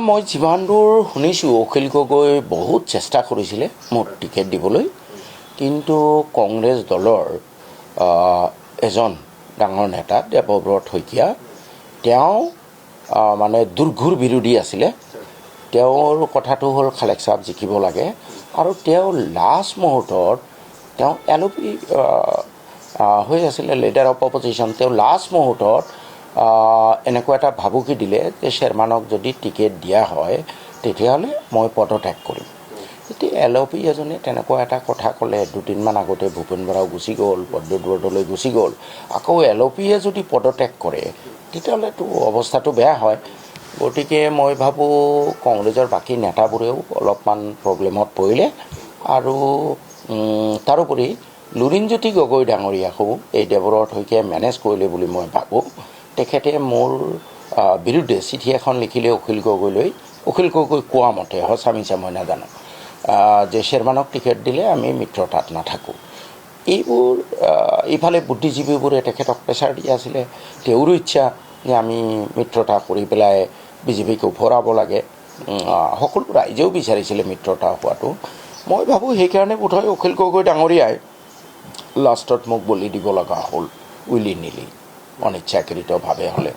মই যিমান দূৰ শুনিছোঁ অখিল গগৈ বহুত চেষ্টা কৰিছিলে মোৰ টিকেট দিবলৈ, কিন্তু কংগ্ৰেছ দলৰ এজন ডাঙৰ নেতা দেৱব্ৰত শইকীয়া তেওঁ মানে দুৰ্ঘুৰ বিৰোধী আছিলে। তেওঁৰ কথাটো হ'ল খালেক চাহাব জিকিব লাগে, আৰু তেওঁ লাষ্ট মুহূৰ্তত তেওঁ LOP হৈ আছিলে, লিডাৰ অফ অপজিশ্যন। তেওঁ লাষ্ট মুহূৰ্তত এনেকুৱা এটা ভাবুকি দিলে যে শ্বেৰমানক যদি টিকেট দিয়া হয় তেতিয়াহ'লে মই পদত্যাগ কৰিম। এতিয়া LOP এজনে তেনেকুৱা এটা কথা ক'লে, দুদিনমান আগতে ভূপেন বৰাও গুচি গ'ল, প্ৰদ্যুৎ বৰদলৈ গুচি গ'ল, আকৌ LOPয়ে যদি পদত্যাগ কৰে তেতিয়াহ'লেতো অৱস্থাটো বেয়া হয়। গতিকে মই ভাবোঁ কংগ্ৰেছৰ বাকী নেতাবোৰেও অলপমান প্ৰব্লেমত পৰিলে, আৰু তাৰোপৰি লুৰিণজ্যোতি গগৈ ডাঙৰীয়াকো এই দেৱব্ৰত শইকীয়াই মেনেজ কৰিলে বুলি মই ভাবোঁ। তেখেতে মোৰ বিৰুদ্ধে চিঠি এখন লিখিলে অখিল গগৈলৈ। অখিল গগৈ কোৱা মতে, সঁচা মিছা মই নাজানো, যে শ্বেৰমানক টিকেট দিলে আমি মিত্ৰতাত নাথাকোঁ। এইবোৰ ইফালে বুদ্ধিজীৱীবোৰে তেখেতক প্ৰেছাৰ দি আছিলে, তেওঁৰো ইচ্ছা যে আমি মিত্ৰতা কৰি পেলাই বিজেপিক উফৰাব লাগে। সকলো ৰাইজেও বিচাৰিছিলে মিত্ৰতা হোৱাটো। মই ভাবোঁ সেইকাৰণে বোধহয় অখিল গগৈ ডাঙৰীয়াই লাষ্টত মোক বলি দিব লগা হ'ল, উইলি নিলি, অনিচ্ছাকৃতভাৱে হ'লে।